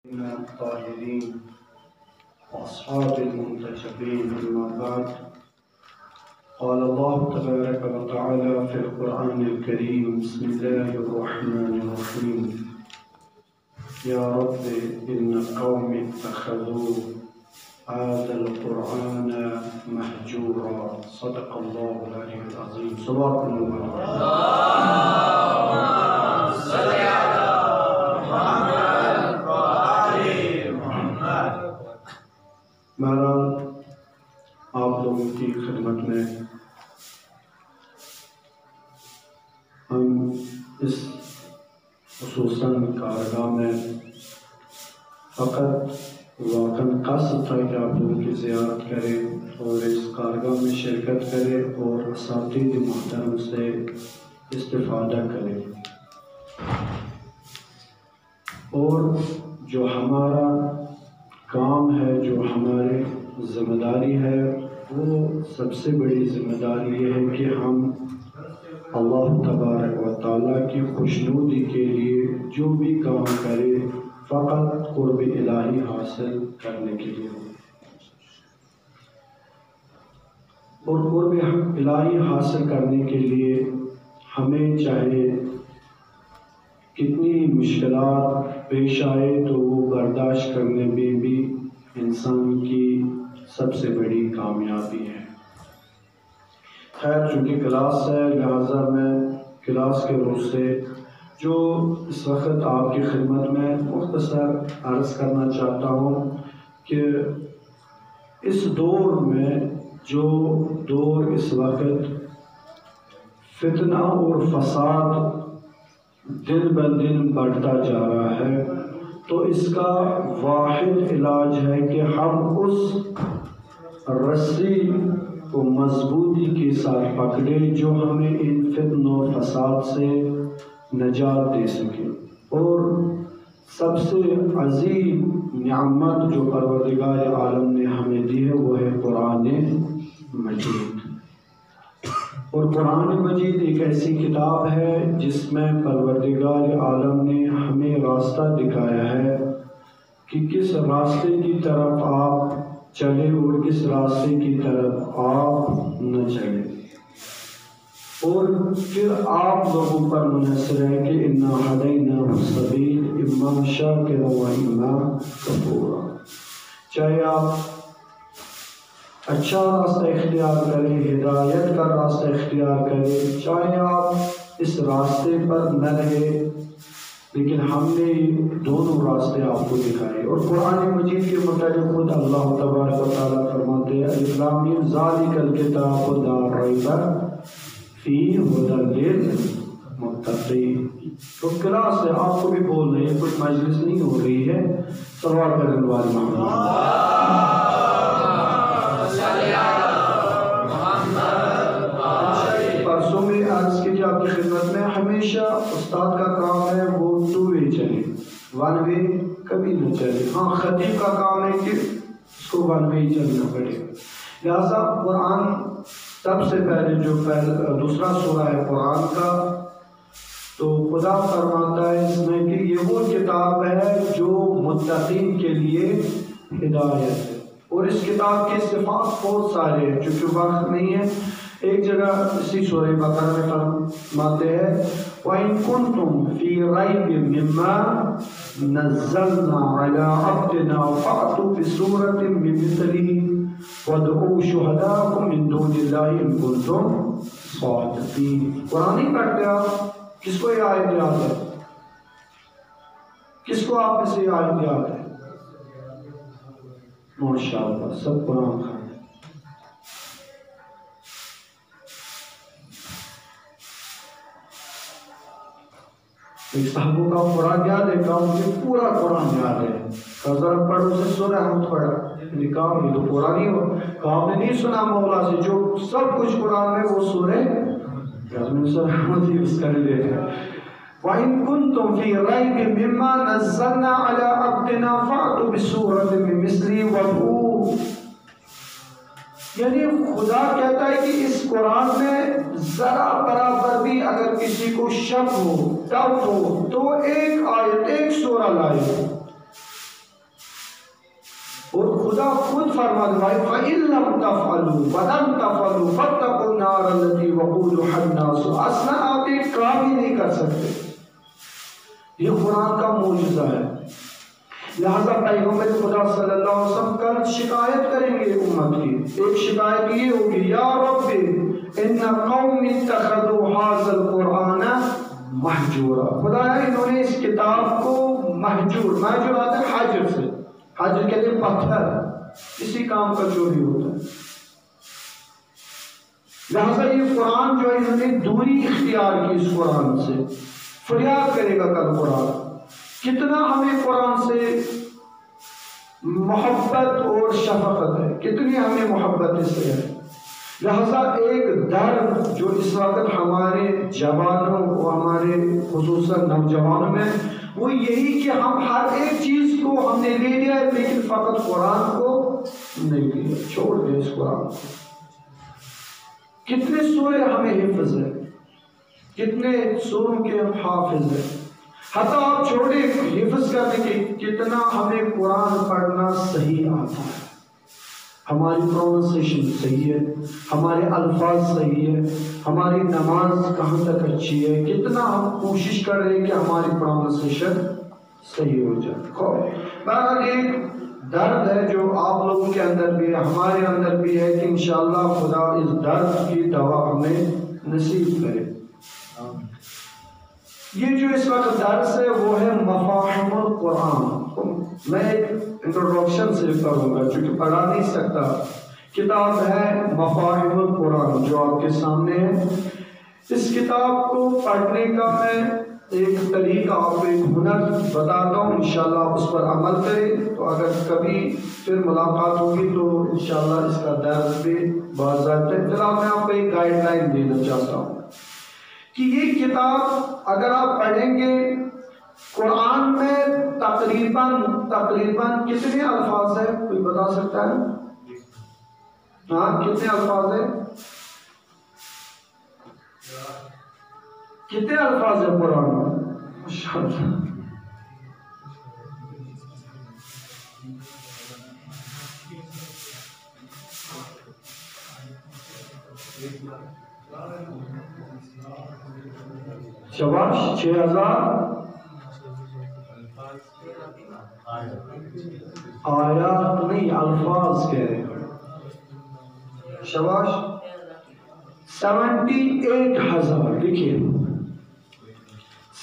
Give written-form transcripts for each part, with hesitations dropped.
الطاهرين وأصحاب المنتجبين أما بعد. قال الله تبارك وتعالى في القرآن الكريم: بسم الله الرحمن الرحيم. يا رب إن قوم اتخذوا هذا القرآن مهجورا. صدق الله العلي العظيم. صلوات الله. بہرحال آپ لوگوں کی خدمت میں ہم اس خصوصاً کارگاہ میں فقط واقعاً قصد تھا کہ آپ لوگوں کی زیارت کریں اور اس کارگاہ میں شرکت کریں اور اساتذہ محترم سے استفادہ کریں، اور جو ہمارا کام ہے، جو ہماری ذمہ داری ہے، وہ سب سے بڑی ذمہ داری یہ ہے کہ ہم اللہ تبارک و تعالیٰ کی خوشنودی کے لیے جو بھی کام کریں فقط قرب الہی حاصل کرنے کے لیے ہو، اور قرب الہی حاصل کرنے کے لیے ہمیں چاہے کتنی مشکلات پیش آئے تو وہ برداشت کرنے میں بھی انسان کی سب سے بڑی کامیابی ہے۔ خیر، چونکہ کلاس ہے لہٰذا میں کلاس کے روز سے جو اس وقت آپ کی خدمت میں مختصر عرض کرنا چاہتا ہوں کہ اس دور میں جو دور اس وقت فتنہ اور فساد دن بدن بڑھتا جا رہا ہے، تو اس کا واحد علاج ہے کہ ہم اس رسی کو مضبوطی کے ساتھ پکڑیں جو ہمیں ان فتن و فساد سے نجات دے سکے، اور سب سے عظیم نعمت جو پروردگار عالم نے ہمیں دی ہے وہ ہے قرآن مجید۔ اور قرآن مجید ایک ایسی کتاب ہے جس میں پروردگار عالم نے ہمیں راستہ دکھایا ہے کہ کس راستے کی طرف آپ چلیں اور کس راستے کی طرف آپ نہ چلیں، اور پھر آپ لوگوں پر منحصر ہے کہ اِنَّا هَدَيْنَاهُ السَّبِيلَ إِمَّا شَاكِرًا وَإِمَّا كَفُورًا۔ چاہے آپ اچھا راستہ اختیار کریں، ہدایت کا راستہ اختیار کریں، چاہے آپ اس راستے پر نہ رہے، لیکن ہم نے دونوں راستے آپ کو دکھائے۔ اور قرآن مجید کے متعلق خود اللہ تبارک و تعالیٰ فرماتے ہیں: الف لام میم ذالک الکتاب لا ریب فیہ ھدی للمتقین۔ تو کلاس ہے، آپ کو بھی بول رہے ہیں، کوئی مجلس نہیں ہو رہی ہے۔ صلوات کرنے والے محمد۔ پرسوں میں عرض کی آپ کی خدمت میں ہمیشہ استاد کا کام ہے وہ 2 وے چلے، 1 وے کبھی نہ چلے۔ ہاں، خطیب کا کام ہے کہ اس کو 1 وے چلنا پڑے، لہذا قرآن سب سے پہلے جو دوسرا سورہ ہے قرآن کا، تو خدا فرماتا ہے اس میں کہ یہ وہ کتاب ہے جو متقین کے لیے ہدایت ہے، اور اس کتاب کے صفات بہت سارے ہیں، چونکہ وقت نہیں ہے۔ ایک جگہ اسی سورہ بقرہ میں فرماتے ہیں: وَإِن كُنتُمْ فِي رَيْبٍ مِّمَّا نَزَّلْنَا عَلَىٰ عَبْدِنَا فَأْتُوا بِسُورَةٍ مِّن مِّثْلِهِ وَادْعُوا شُهَدَاءَكُم مِّن دُونِ اللَّهِ إِن كُنتُمْ صَادِقِينَ۔ قرآن ہی پڑھتے آپ، کس کو یہ آیت یاد ہے؟ کس کو آپ میں سے یہ آیت یاد ہے؟ ماشاءاللہ، سب قرآن خان۔ ایک صاحبوں کا قرآن یاد ہے، کہا مجھے پورا قرآن یاد ہے، ذرا پڑھو سے سورہ احمد پڑھا، کہا یہ تو قرآن ہی ہو، کہا ہم نے نہیں سنا مولا سے جو سب کچھ قرآن میں وہ سورہ احمد ہی اس کر لے ہیں۔ وَإِن كُنتُمْ فِي رَيْبٍ مِّمَّا نَزَّلْنَا عَلَىٰ عَبْدِنَا فَأْتُوا بِسُورَةٍ مِّن مِّثْلِهِ وَادْعُوا، یعنی خدا کہتا ہے کہ اس قرآن میں ذرا برابر بھی اگر کسی کو شک ہو، ڈاؤٹ ہو، تو ایک آیت، ایک سورہ لائے، فرما دے فَإِن لَمْ تَفْعَلُوا وَلَن تَفْعَلُوا فَاتَّقُوا النَّارَ الَّتِي وَقُودُهَا النَّاسُ. اصلا آپ ایک کام ہی نہیں کر سکتے. یہ قرآن کا معجزہ ہے. لہذا پیغمبر خدا صلی اللہ علیہ وسلم کل شکایت کریں گے امت کی. ایک شکایت یہ ہوگی یا رب ان قوم اتخذوا هذا القرآن مہجورا. خدایا انہوں نے اس کتاب کو مہجور آتا ہے حجر سے. حجر کہتے ہیں پتھر, اسی کام کا چوری ہوتا ہے. لہذا یہ قرآن جو ہے انہوں نے دوری اختیار کی اس قرآن سے. فریاد کرے گا کل قرآن. کتنا ہمیں قرآن سے محبت اور شفقت ہے, کتنی ہمیں محبت اس سے ہے. لہذا ایک درد جو اس وقت ہمارے جوانوں اور ہمارے خصوصاً نوجوانوں میں, وہ یہی کہ ہم ہر ایک چیز کو ہم نے لے لیا ہے لیکن فقط قرآن کو نہیں لیا, چھوڑ دیا اس قرآن کو. کتنے سورے ہمیں حفظ ہے, کتنے سوروں کے ہم حافظ ہیں. حتیٰ آپ چھوڑے حفظ کرنے کے, کتنا ہمیں قرآن پڑھنا صحیح آتا ہے. ہماری پروننسیشن صحیح ہے, ہمارے الفاظ صحیح ہے, ہماری نماز کہاں تک اچھی ہے. کتنا ہم کوشش کر رہے ہیں کہ ہماری پروننسیشن صحیح ہو جائے. بہرحال ایک درد ہے جو آپ لوگوں کے اندر بھی ہے, ہمارے اندر بھی ہے کہ انشاءاللہ خدا اس درد کی دوا ہمیں نصیب کرے. یہ جو اس وقت درس ہے وہ ہے مفاہیم القرآن. میں ایک انٹروڈکشن سے کروں گا چونکہ پڑھا نہیں سکتا. کتاب ہے مفاہیم القرآن جو آپ کے سامنے ہے. اس کتاب کو پڑھنے کا میں ایک طریقہ, آپ کو ایک ہنر بتاتا ہوں, انشاءاللہ آپ اس پر عمل کریں تو اگر کبھی پھر ملاقات ہوگی تو انشاءاللہ اس کا درس بھی باضابطہ ہے. فی الحال میں آپ کو ایک گائیڈ لائن دینا چاہتا ہوں کہ یہ کتاب اگر آپ پڑھیں گے, قرآن میں تقریباً کتنے الفاظ ہیں, کوئی بتا سکتا ہے؟ ہاں کتنے الفاظ ہیں, کتنے الفاظ ہیں قرآن میں؟ ماشاءاللہ شباش, 6000 آیات نہیں الفاظ کہہ رہے ہیں. شباش, 78,000. دیکھیے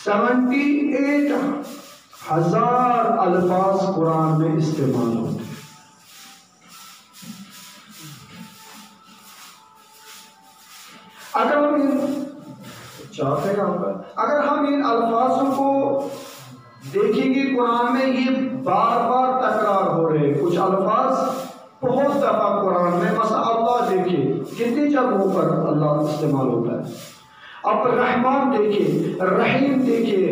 78,000 الفاظ قرآن میں استعمال ہوتے ہیں. اگر ہم ان الفاظوں کو دیکھیں گے قرآن میں, یہ بار بار تکرار ہو رہے ہیں. کچھ الفاظ بہت دفعہ قرآن میں, مثلا اللہ دیکھیے کتنی جگہوں پر اللہ استعمال ہوتا ہے. اب رحمان دیکھیے, رحیم دیکھیے,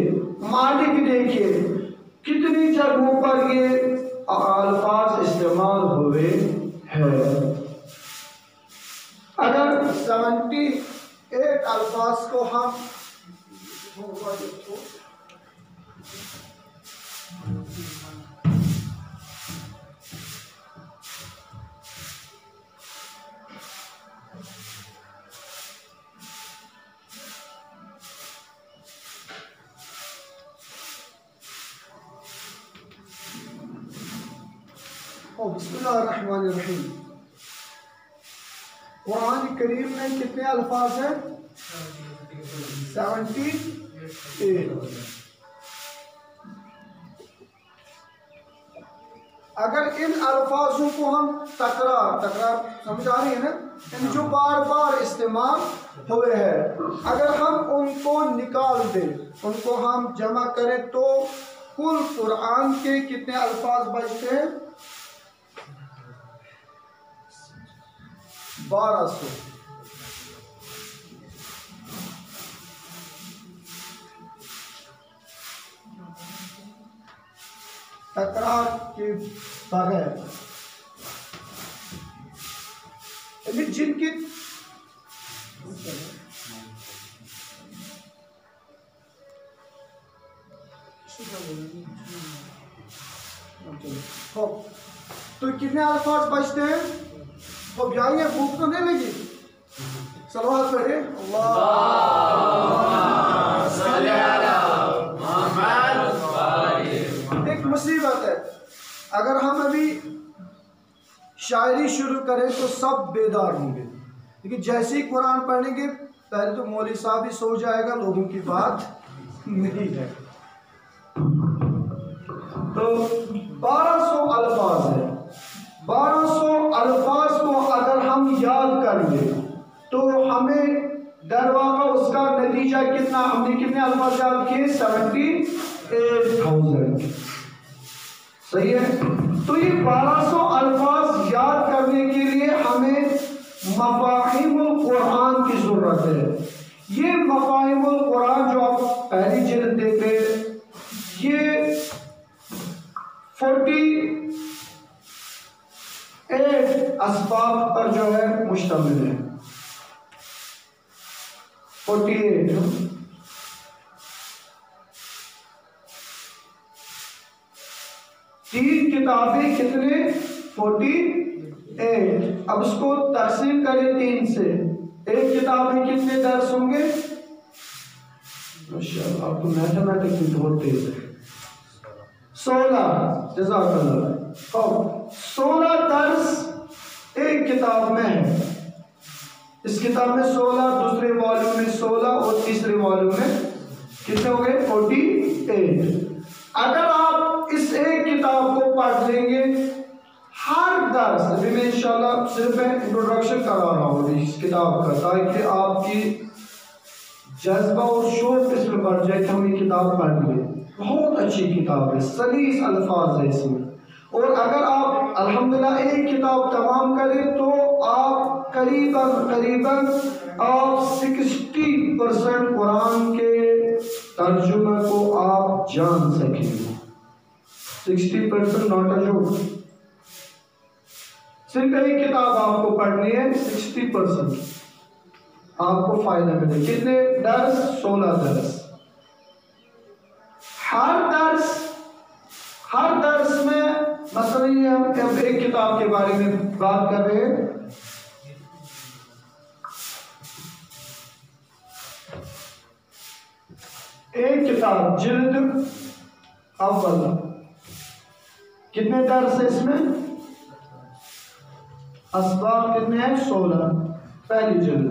مالک دیکھیے, کتنی جگہوں پر یہ الفاظ استعمال ہوئے ہیں. اگر 78 الفاظ کو ہم بسم اللہ الرحمن الرحیم. قرآن کریم میں کتنے الفاظ ہیں؟ 78. اگر ان الفاظوں کو ہم تکرار سمجھ آ رہی ہے نا, ان جو بار بار استعمال ہوئے ہیں, اگر ہم ان کو نکال دیں, ان کو ہم جمع کریں تو کل قرآن کے کتنے الفاظ بچتے ہیں؟ 1200. تکرار کے بغیر جن کی تو کتنے الفاظ بچتے ہیں؟ اب جائیے بھوک تو نہیں لگی؟ صلوات پڑھے ایک مصیبت ہے، اگر ہم ابھی شاعری شروع کریں تو سب بیدار ہوں گے، لیکن جیسے ہی قرآن پڑھیں گے پہلے تو مولوی صاحب ہی سو جائے گا، لوگوں کی بات نہیں ہے۔ تو 1200 الفاظ ہے، 1200 الفاظ کو اگر ہم یاد کر لیں تو ہمیں در واقع اس کا نتیجہ کتنا، ہم نے کتنے الفاظ یاد کیے؟ 78,000۔ صحیح ہے؟ تو یہ 1200 الفاظ یاد کرنے کے لیے ہمیں مفاہیم القرآن کی ضرورت ہے۔ یہ مفاہیم القرآن جو آپ پہلی جلد دیکھ رہے ہیں، یہ 48 اسباب پر جو ہے مشتمل ہے۔ 48 3 کتابیں کتنے؟ 48۔ اب اس کو تقسیم کریں 3 سے، ایک کتاب میں کتنے درس ہوں گے؟ ماشاءاللہ آپ کو میتھمیٹکس بھی بہت تیز ہے۔ 16، جزاک اللہ۔ 16 درس ایک کتاب میں ہے، اس کتاب میں 16، دوسرے والیوم میں 16 اور تیسرے والیوم میں کتنے ہو گئے؟ 48۔ اگر آپ اس ایک کتاب کو پڑھ لیں گے، ہر درس، ابھی میں انشاءاللہ صرف انٹروڈکشن کرا رہا ہوں اس کتاب کا، تاکہ آپ کی جذبہ اور شوق اس میں بڑھ جائے کہ ہم یہ کتاب پڑھ لیں۔ بہت اچھی کتاب ہے، سلیس الفاظ ہے اس میں، اور اگر آپ الحمدللہ ایک کتاب تمام کریں تو آپ قریباً 60% قرآن کے ترجمہ کو آپ جان سکیں گے۔ 60% ناٹ اے جوک، صرف ایک کتاب آپ کو پڑھنی ہے، 60% آپ کو فائدہ ملے۔ کتنے درس؟ 16 درس۔ ہر درس میں مثلا یہ ہم ایک کتاب کے بارے میں بات کر رہے ہیں، ایک کتاب جلد اول، کتنے درس ہے اس میں؟ اسباب کتنے ہیں؟ 16، پہلی جلد۔